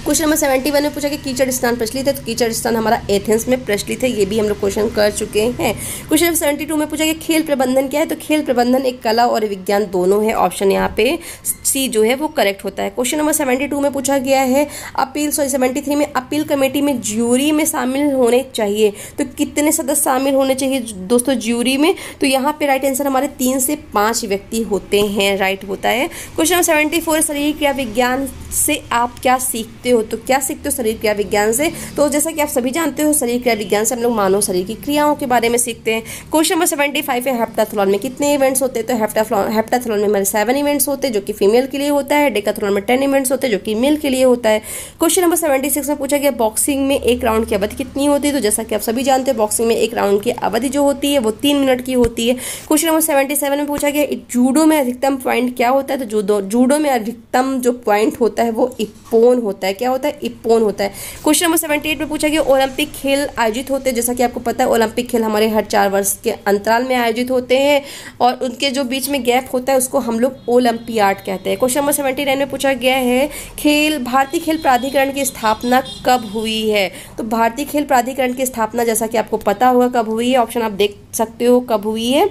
क्वेश्चन नंबर 71 में पूछा कि कीचड़ स्नान प्रचलित है, तो कीचड़ स्नान हमारा एथेंस में प्रचलित है, ये भी हम लोग क्वेश्चन कर चुके हैं। क्वेश्चन नंबर 72 में पूछा कि खेल प्रबंधन क्या है, तो खेल प्रबंधन एक कला और विज्ञान दोनों है, ऑप्शन यहाँ पे सी जो है वो करेक्ट होता है। क्वेश्चन नंबर 72 में पूछा गया है 73 में अपील कमेटी में ज्यूरी में शामिल होने चाहिए, तो कितने सदस्य शामिल होने चाहिए दोस्तों ज्यूरी में, तो यहाँ पे राइट आंसर हमारे 3 से 5 व्यक्ति होते हैं, राइट होता है। क्वेश्चन नंबर 74 शरीर क्रिया विज्ञान से आप क्या सीखते हो, तो क्या सीखते हो शरीर क्रिया विज्ञान से, तो जैसा कि आप सभी जानते हो शरीर क्रिया विज्ञान से हम लोग मानव शरीर की क्रियाओं के बारे में सीखते हैं। क्वेश्चन नंबर 75 है हेप्टाथलॉन में कितने इवेंट्स होते हैं, तो हेप्टाथलॉन में हमारे 7 इवेंट्स होते हैं जो कि फीमेल के लिए होता है, डेकाथलॉन में 10 इवेंट्स होते हैं जो कि मेल के लिए होता है। क्वेश्चन नंबर 76 में पूछा गया बॉक्सिंग में एक राउंड की अवधि कितनी होती है, तो जैसा कि आप सभी जानते हैं बॉक्सिंग में एक राउंड की अवधि जो होती है वो 3 मिनट की होती है। क्वेश्चन नंबर 77 में पूछा गया जूडो में अधिकतम पॉइंट क्या होता है, तो जूडो में अधिकतम जो पॉइंट होता है वो इप्पोन होता है, क्या होता है, इप्पोन होता है। क्वेश्चन नंबर 78 में पूछा गया ओलंपिक खेल आयोजित होते हैं, जैसा कि आपको पता है ओलंपिक खेल हमारे हर 4 वर्ष के अंतराल में आयोजित होते हैं और उनके जो बीच में गैप होता है उसको हम लोग ओलंपियाड कहते हैं। क्वेश्चन नंबर 79 में पूछा गया है भारतीय खेल प्राधिकरण की स्थापना कब हुई है, तो भारतीय खेल प्राधिकरण की स्थापना जैसा कि आपको पता होगा कब हुई है, ऑप्शन आप देख सकते हो कब हुई है,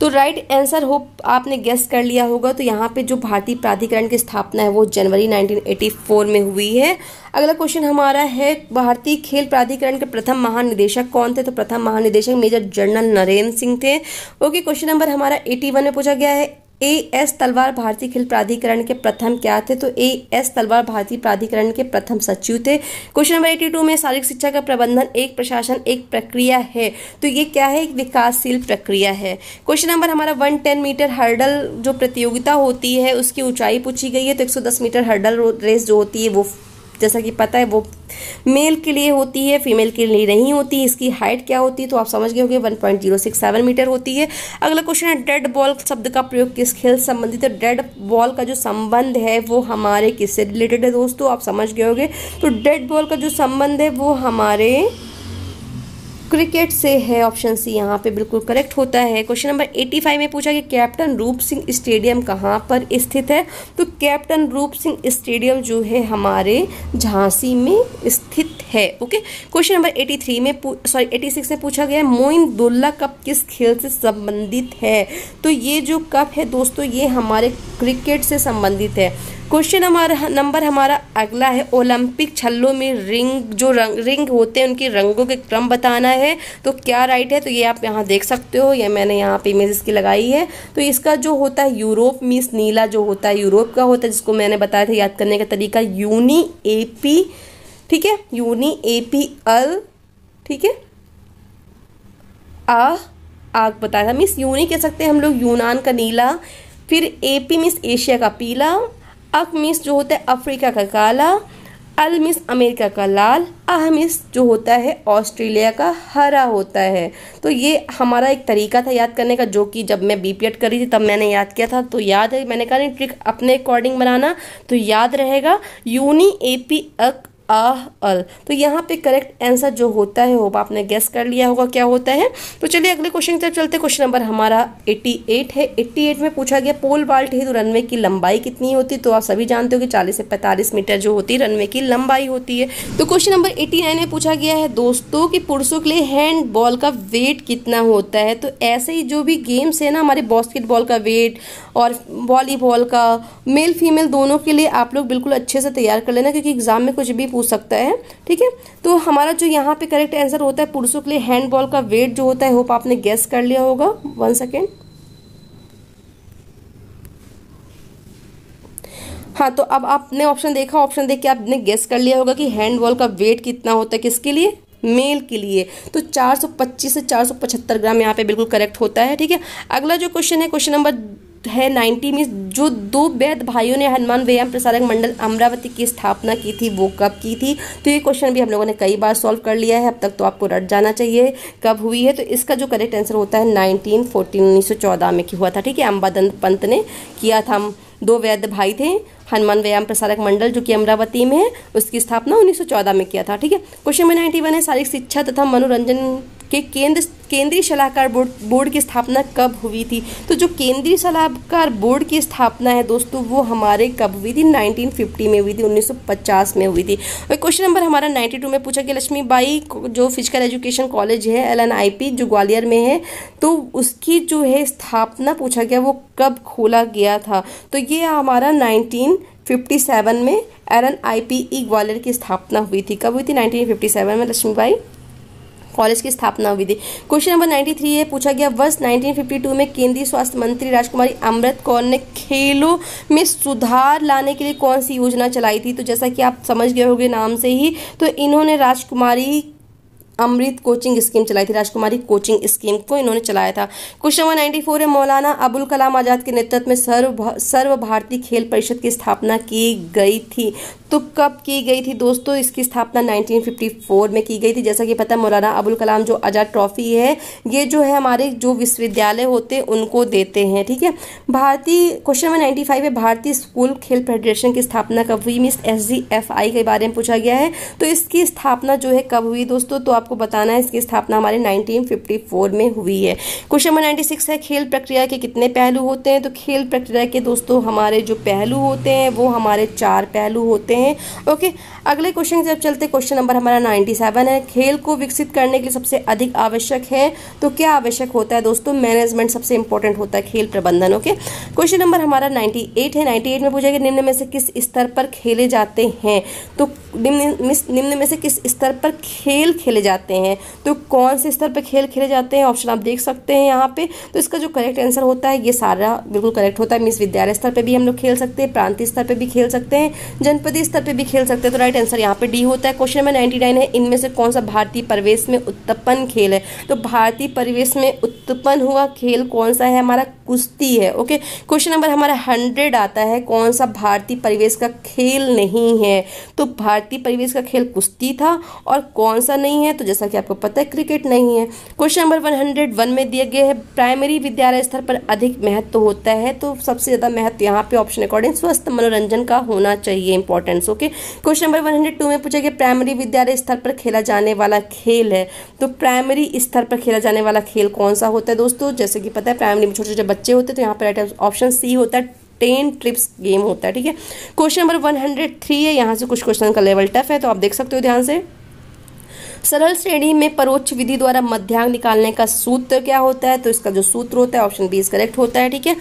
तो राइट आंसर होप आपने गेस कर लिया होगा। तो यहाँ पे जो भारतीय प्राधिकरण की स्थापना है वो जनवरी 1984 में हुई है। अगला क्वेश्चन हमारा है भारतीय खेल प्राधिकरण के प्रथम महानिदेशक कौन थे, तो प्रथम महानिदेशक मेजर जनरल नरेंद्र सिंह थे। ओके, क्वेश्चन नंबर हमारा 81 में पूछा गया है A.S. तलवार भारतीय खेल प्राधिकरण के प्रथम क्या थे, तो A.S. तलवार भारतीय प्राधिकरण के प्रथम सचिव थे। क्वेश्चन नंबर 82 में शारीरिक शिक्षा का प्रबंधन एक प्रशासन एक प्रक्रिया है, तो ये क्या है, एक विकासशील प्रक्रिया है। क्वेश्चन नंबर हमारा 110 मीटर हर्डल जो प्रतियोगिता होती है उसकी ऊंचाई पूछी गई है, तो 110 मीटर हर्डल रेस जो होती है वो जैसा कि पता है वो मेल के लिए होती है, फीमेल के लिए नहीं होती। इसकी हाइट क्या होती है, तो आप समझ गए होंगे 1.067 मीटर होती है। अगला क्वेश्चन है डेड बॉल शब्द का प्रयोग किस खेल से संबंधित है, डेड बॉल का जो संबंध है वो हमारे किससे रिलेटेड है दोस्तों, आप समझ गए होंगे। तो डेड बॉल का जो संबंध है वो हमारे क्रिकेट से है, ऑप्शन सी यहाँ पे बिल्कुल करेक्ट होता है। क्वेश्चन नंबर 85 में पूछा कि कैप्टन रूप सिंह स्टेडियम कहाँ पर स्थित है, तो कैप्टन रूप सिंह स्टेडियम जो है हमारे झांसी में स्थित है। ओके, क्वेश्चन नंबर 86 में पूछा गया मोइनुद्दौला कप किस खेल से संबंधित है, तो ये जो कप है दोस्तों ये हमारे क्रिकेट से संबंधित है। क्वेश्चन नंबर हमारा अगला है ओलंपिक छल्लों में रिंग होते हैं उनके रंगों के क्रम बताना है, तो क्या राइट है, तो ये आप यहाँ देख सकते हो, ये मैंने यहाँ पे इमेज इसकी लगाई है। तो इसका जो होता है यूरोप मीन्स नीला जो होता है यूरोप का होता है, जिसको मैंने बताया था याद करने का तरीका यूनी AP, ठीक है, यूनी AP अल, ठीक है, आग बताया था, मीन्स यूनी कह सकते हैं हम लोग यूनान का नीला, फिर AP मीन्स एशिया का पीला, अक मीन्स जो होता है अफ्रीका का काला, अल मीन्स अमेरिका का लाल, आह मीन्स जो होता है ऑस्ट्रेलिया का हरा होता है। तो ये हमारा एक तरीका था याद करने का, जो कि जब मैं बीपीएड करी थी तब मैंने याद किया था, तो याद है, मैंने कहा नहीं ट्रिक अपने अकॉर्डिंग बनाना तो याद रहेगा, यूनी AP अक आह अल। तो यहाँ पे करेक्ट आंसर जो होता है होप आपने गेस कर लिया होगा क्या होता है। तो चलिए अगले क्वेश्चन की तरफ चलते हैं। क्वेश्चन नंबर हमारा 88 है। 88 में पूछा गया पोल वाल्ट हेतु रनवे की लंबाई कितनी होती है, तो आप सभी जानते हो कि 40 से 45 मीटर जो होती है रनवे की लंबाई होती है। तो क्वेश्चन नंबर 89 में पूछा गया है दोस्तों कि पुरुषों के लिए हैंड बॉल का वेट कितना होता है। तो ऐसे ही जो भी गेम्स है ना, हमारे बास्केटबॉल का वेट और वॉलीबॉल का मेल फीमेल दोनों के लिए आप लोग बिल्कुल अच्छे से तैयार कर लेना, क्योंकि एग्जाम में कुछ भी पूछ सकता है, ठीक है। तो हमारा जो यहाँ पे करेक्ट आंसर होता है पुरुषों के लिए हैंडबॉल का वेट जो होता है, होप आपने गेस कर लिया होगा। 1 सेकेंड। हाँ, तो अब आपने ऑप्शन देखा, ऑप्शन देख के आपने गेस कर लिया होगा कि हैंडबॉल का वेट कितना होता है, किसके लिए, मेल के लिए। तो 425 से 475 ग्राम यहाँ पे बिल्कुल करेक्ट होता है, ठीक है। अगला जो क्वेश्चन है, क्वेश्चन नंबर है 90 में जो 2 वैद्य भाइयों ने हनुमान व्यायाम प्रसारक मंडल अमरावती की स्थापना की थी वो कब की थी। तो ये क्वेश्चन भी हम लोगों ने कई बार सॉल्व कर लिया है, अब तक तो आपको रट जाना चाहिए कब हुई है। तो इसका जो करेक्ट आंसर होता है 1914 में हुआ था, ठीक है। अंबादत्त पंत ने किया था। 2 वैद्य भाई थे, हनुमान व्यायाम प्रसारक मंडल जो कि अमरावती में है, उसकी स्थापना 1914 में किया था, ठीक है। क्वेश्चन नंबर 91 है शारीरिक शिक्षा तथा मनोरंजन कि केंद्रीय सलाहकार बोर्ड की स्थापना कब हुई थी। तो जो केंद्रीय सलाहकार बोर्ड की स्थापना है दोस्तों वो हमारे कब हुई थी, 1950 में हुई थी, 1950 में हुई थी। और क्वेश्चन नंबर हमारा 92 में पूछा गया, लक्ष्मीबाई जो फिजिकल एजुकेशन कॉलेज है LNIP जो ग्वालियर में है, तो उसकी जो है स्थापना पूछा गया वो कब खोला गया था। तो ये हमारा 1957 में LNIPE ग्वालियर की स्थापना हुई थी। कब हुई थी, 1957 में लक्ष्मीबाई कॉलेज की स्थापना हुई थी। क्वेश्चन नंबर 93 है, पूछा गया वर्ष 1952 में केंद्रीय स्वास्थ्य मंत्री राजकुमारी अमृत कौर ने खेलों में सुधार लाने के लिए कौन सी योजना चलाई थी। तो जैसा कि आप समझ गए होंगे नाम से ही, तो इन्होंने राजकुमारी अमृत कोचिंग स्कीम चलाई थी, राजकुमारी कोचिंग स्कीम को इन्होंने चलाया था। क्वेश्चन नंबर 94 है, मौलाना अबुल कलाम आजाद के नेतृत्व में सर्व भारतीय खेल परिषद की स्थापना की गई थी। तो कब की गई थी दोस्तों, इसकी स्थापना 1954 में की गई थी। जैसा कि पता है मौलाना अबुल कलाम जो आजाद ट्रॉफी है ये जो है हमारे जो विश्वविद्यालय होते हैं उनको देते हैं, ठीक है। क्वेश्चन नंबर 95 है, भारतीय स्कूल खेल फेडरेशन की स्थापना कब हुई, मीन्स SGFI के बारे में पूछा गया है। तो इसकी स्थापना जो है कब हुई दोस्तों, तो आपको बताना है इसकी स्थापना हमारे 1954 में हुई है। क्वेश्चन नंबर 96 है, खेल प्रक्रिया के कितने पहलू होते हैं। तो खेल प्रक्रिया के दोस्तों हमारे जो पहलू होते हैं वो हमारे 4 पहलू होते हैं। ओके, अगले क्वेश्चन से चलते। क्वेश्चन नंबर हमारा 97 है, खेल को विकसित करने के लिए सबसे अधिक आवश्यक है। तो क्या आवश्यक होता है दोस्तों, मैनेजमेंट सबसे इंपॉर्टेंट होता है, खेल प्रबंधन। ओके, क्वेश्चन नंबर हमारा 98 है, 98 में पूछा गया निम्न में से किस स्तर पर खेले जाते हैं। तो निम्न में से किस स्तर पर खेल खेले जाते हैं। तो कौन से स्तर पर खेल खेले जाते हैं, ऑप्शन आप देख सकते हैं यहाँ पे। तो इसका जो करेक्ट आंसर होता है ये सारा बिल्कुल करेक्ट होता है। मीन्स विद्यालय स्तर पर भी हम लोग खेल सकते हैं, प्रांतीय स्तर पर भी खेल सकते हैं, जनपदीय स्तर पे भी खेल सकते हैं। तो राइट आंसर यहाँ पे डी होता है। क्वेश्चन नंबर 99 है, इनमें से कौन सा भारतीय परिवेश में उत्पन्न खेल है। तो भारतीय परिवेश में उत्पन्न हुआ खेल कौन सा है, हमारा कुश्ती है। ओके, क्वेश्चन नंबर हमारा 100 आता है, कौन सा भारतीय परिवेश का खेल नहीं है। तो भारतीय परिवेश का खेल कुश्ती था, और कौन सा नहीं है, तो जैसा कि आपको पता है क्रिकेट नहीं है। क्वेश्चन नंबर 101 में दिया गया है, प्राइमरी विद्यालय स्तर पर अधिक महत्व होता है। तो सबसे ज्यादा महत्व यहाँ पे ऑप्शन अकॉर्डिंग स्वस्थ मनोरंजन का होना चाहिए, इंपॉर्टेंस। ओके, क्वेश्चन नंबर 102 में पूछा गया प्राइमरी विद्यालय स्तर पर खेला जाने वाला खेल है। तो प्राइमरी स्तर पर खेला जाने वाला खेल कौन सा होता है दोस्तों, जैसे कि पता है प्राइमरी में छोटे छोटे बच्चे होते हैं, तो यहाँ पर राइट ऑप्शन सी होता है, 10 ट्रिप्स गेम होता है, ठीक है। क्वेश्चन नंबर 103 है, यहाँ से कुछ क्वेश्चन का लेवल टफ है तो आप देख सकते हो ध्यान से। सरल श्रेणी में परोक्ष विधि द्वारा मध्यांक निकालने का सूत्र क्या होता है। तो इसका जो सूत्र होता है ऑप्शन बी इज करेक्ट होता है, ठीक है।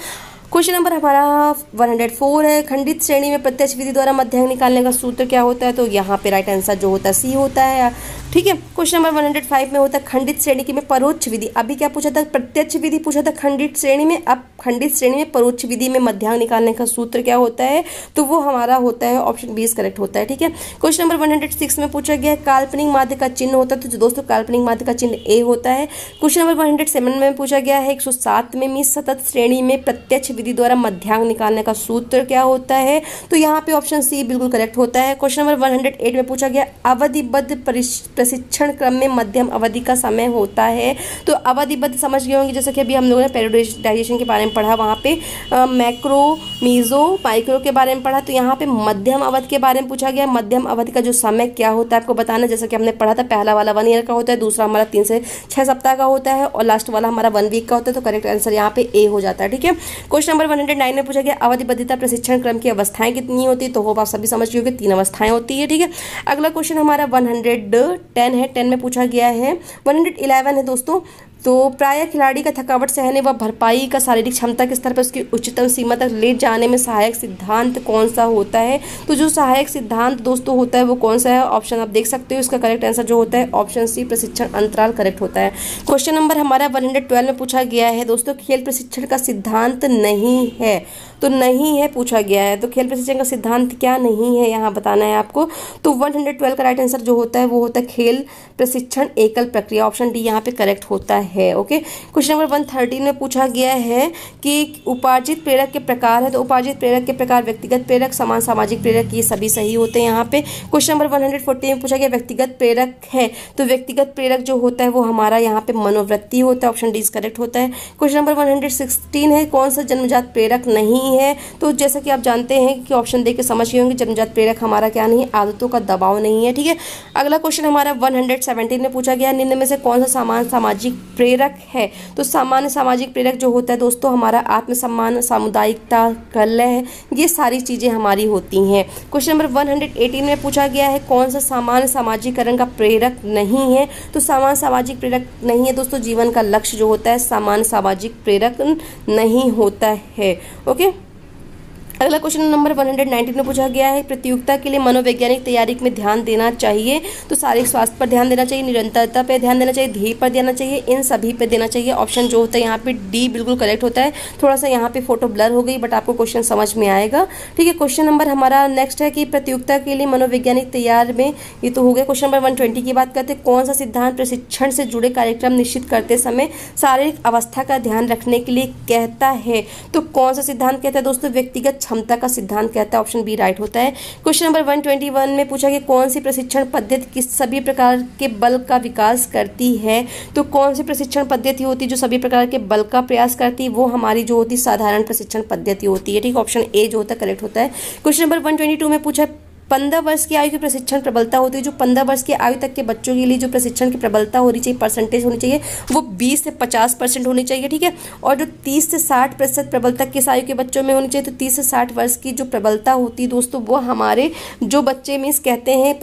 क्वेश्चन नंबर हमारा 104 है, खंडित श्रेणी में प्रत्यक्ष विधि द्वारा मध्यांक निकालने का सूत्र क्या होता है। तो यहाँ पे राइट आंसर जो होता है सी होता है, ठीक है। क्वेश्चन नंबर 105 में होता है खंडित श्रेणी की में परोक्ष विधि। अभी क्या पूछा था, प्रत्यक्ष विधि पूछा था खंडित श्रेणी में, अब खंडित श्रेणी में परोक्ष विधि में मध्यांक निकालने का सूत्र क्या होता है। तो वो हमारा होता है ऑप्शन बी करेक्ट होता है, ठीक है। क्वेश्चन नंबर 106 में पूछा गया काल्पनिक माध्य का चिन्ह होता है। तो दोस्तों काल्पनिक माध्य का चिन्ह ए होता है। क्वेश्चन नंबर 107 में पूछा गया है 107 में सतत श्रेणी में प्रत्यक्ष विधि द्वारा मध्यांक निकालने का सूत्र क्या होता है। तो यहाँ पे ऑप्शन सी बिल्कुल करेक्ट होता है। क्वेश्चन नंबर 108 में पूछा गया अवधिबद्ध प्रशिक्षण क्रम में मध्यम अवधि का समय होता है। तो अवधिबद्ध समझ गए होंगे, जैसे कि अभी हम लोगों ने पेरियोडाइजेशन के बारे में पढ़ा, वहाँ पे मैक्रो मीजो माइक्रो के बारे में पढ़ा। तो यहाँ पे मध्यम अवधि के बारे में पूछा गया, मध्यम अवधि का जो समय क्या होता है आपको बताना। जैसा कि हमने पढ़ा था, पहला वाला 1 ईयर का होता है, दूसरा हमारा 3 से 6 सप्ताह का होता है, और लास्ट वाला हमारा 1 वीक का होता है। तो करेक्ट आंसर यहाँ पे ए हो जाता है, ठीक है। क्वेश्चन नंबर 109 में पूछा गया अवधिबद्धता प्रशिक्षण क्रम की अवस्थाएं कितनी होती है। तो होप आप सभी समझ गए होंगे 3 अवस्थाएं होती है, ठीक है। अगला क्वेश्चन हमारा 110 है, 10 में पूछा गया है 111 है दोस्तों। तो प्रायः खिलाड़ी का थकावट सहने व भरपाई का शारीरिक क्षमता के स्तर पर उसकी उच्चतम सीमा तक ले जाने में सहायक सिद्धांत कौन सा होता है। तो जो सहायक सिद्धांत दोस्तों होता है वो कौन सा है, ऑप्शन आप देख सकते हो। इसका करेक्ट आंसर जो होता है ऑप्शन सी प्रशिक्षण अंतराल करेक्ट होता है। क्वेश्चन नंबर हमारा 112 में पूछा गया है दोस्तों खेल प्रशिक्षण का सिद्धांत नहीं है। तो नहीं है पूछा गया है, तो खेल प्रशिक्षण का सिद्धांत क्या नहीं है यहाँ बताना है आपको। तो 112 का राइट आंसर जो होता है वो होता है खेल प्रशिक्षण एकल प्रक्रिया, ऑप्शन डी यहाँ पे करेक्ट होता है। ओके, क्वेश्चन नंबर 113 में पूछा गया है कि उपार्जित प्रेरक के प्रकार है, तो उपार्जित प्रेरक के प्रकार व्यक्तिगत प्रेरक, समान सामाजिक प्रेरक, ये सभी सही होते हैं यहाँ पे। क्वेश्चन नंबर 140 में पूछा गया व्यक्तिगत प्रेरक है, तो व्यक्तिगत प्रेरक जो होता है वो हमारा यहाँ पे मनोवृत्ति होता है, ऑप्शन डी करेक्ट होता है। क्वेश्चन नंबर 116 है कौन सा जन्मजात प्रेरक नहीं है, तो जैसा कि आप जानते हैं कि ऑप्शन दे के समझ गए होंगे, जन्मजात प्रेरक हमारा क्या नहीं है, आदतों का दबाव नहीं है। ठीक है, अगला क्वेश्चन हमारा 117 में पूछा गया निम्न में से कौन सा सामान्य सामाजिक प्रेरक है, तो सामान्य सामाजिक प्रेरक जो होता है दोस्तों हमारा आत्मसम्मान, सामुदायिकता, कलह, ये सारी चीजें हमारी होती हैं। क्वेश्चन नंबर 118 में पूछा गया है कौन सा सामान्य सामाजिकरण का प्रेरक नहीं है, तो सामान्य सामाजिक प्रेरक नहीं है दोस्तों, जीवन का लक्ष्य जो होता है सामान्य सामाजिक प्रेरक नहीं होता है। ओके, अगला क्वेश्चन नंबर 119 में पूछा गया है प्रतियोगिता के लिए मनोवैज्ञानिक तैयारी में ध्यान देना चाहिए, तो शारीरिक स्वास्थ्य पर ध्यान देना चाहिए, निरंतरता पर ध्यान देना चाहिए, ध्येय पर देना चाहिए, इन सभी पे देना चाहिए। ऑप्शन जो होता है यहाँ पे डी बिल्कुल करेक्ट होता है। थोड़ा सा यहाँ पे फोटो ब्लर हो गई बट आपको क्वेश्चन समझ में आएगा। ठीक है, क्वेश्चन नंबर हमारा नेक्स्ट है कि प्रतियोगिता के लिए मनोवैज्ञानिक तैयार में, ये तो हो गया। क्वेश्चन नंबर 120 की बात करते हैं कौन सा सिद्धांत प्रशिक्षण से जुड़े कार्यक्रम निश्चित करते समय शारीरिक अवस्था का ध्यान रखने के लिए कहता है, तो कौन सा सिद्धांत कहता है दोस्तों, व्यक्तिगत क्षमता का सिद्धांत कहता है, ऑप्शन बी राइट होता है। क्वेश्चन नंबर 121 में पूछा कि कौन सी प्रशिक्षण पद्धति किस सभी प्रकार के बल का विकास करती है, तो कौन सी प्रशिक्षण पद्धति होती है जो सभी प्रकार के बल का प्रयास करती है, वो हमारी जो होती है साधारण प्रशिक्षण पद्धति होती है। ठीक, ऑप्शन ए जो होता है करेक्ट होता है। क्वेश्चन नंबर 122 में पूछा 15 वर्ष की आयु की प्रशिक्षण प्रबलता होती है, जो 15 वर्ष की आयु तक के बच्चों के लिए जो प्रशिक्षण की प्रबलता होनी चाहिए, परसेंटेज होनी चाहिए, वो 20 से 50% होनी चाहिए। ठीक है, और जो 30 से 60% प्रबलता किस आयु के बच्चों में होनी चाहिए, तो 30 से 60 वर्ष की जो प्रबलता होती है दोस्तों वो हमारे जो बच्चे मीन्स कहते हैं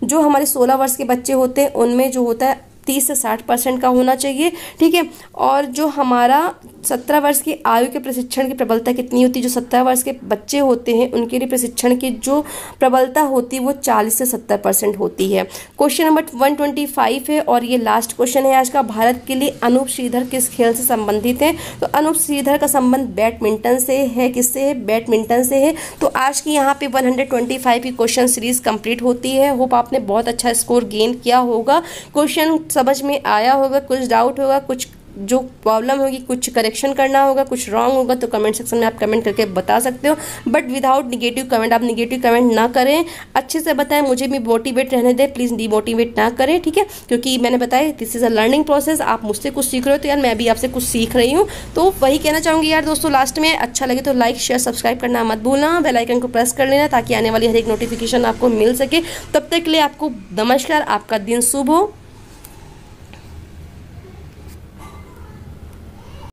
जो हमारे 16 वर्ष के बच्चे होते हैं उनमें जो होता है 30 से 60% का होना चाहिए। ठीक है, और जो हमारा 17 वर्ष की आयु के प्रशिक्षण की प्रबलता कितनी होती है, जो 17 वर्ष के बच्चे होते हैं उनके लिए प्रशिक्षण की जो प्रबलता होती है वो 40 से 70% होती है। क्वेश्चन नंबर 125 है और ये लास्ट क्वेश्चन है आज का। भारत के लिए अनूप श्रीधर किस खेल से संबंधित है, तो अनूप श्रीधर का संबंध बैडमिंटन से है। किससे है, बैडमिंटन से है। तो आज की यहाँ पे 125 की क्वेश्चन सीरीज कंप्लीट होती है। होप आपने बहुत अच्छा स्कोर गेन किया होगा, क्वेश्चन समझ में आया होगा, कुछ डाउट होगा, कुछ जो प्रॉब्लम होगी, कुछ करेक्शन करना होगा, कुछ रॉन्ग होगा तो कमेंट सेक्शन में आप कमेंट करके बता सकते हो, बट विदाउट निगेटिव कमेंट। आप निगेटिव कमेंट ना करें, अच्छे से बताएं, मुझे भी मोटिवेट रहने दें, प्लीज़ डीमोटिवेट ना करें। ठीक है, क्योंकि मैंने बताया this is a learning process, आप मुझसे कुछ सीख रहे हो तो यार मैं भी आपसे कुछ सीख रही हूँ। तो वही कहना चाहूँगी यार दोस्तों लास्ट में, अच्छा लगे तो लाइक शेयर सब्सक्राइब करना मत भूलना, बेल आइकन को प्रेस कर लेना ताकि आने वाली हर एक नोटिफिकेशन आपको मिल सके। तब तक के लिए आपको नमस्कार, आपका दिन शुभ हो।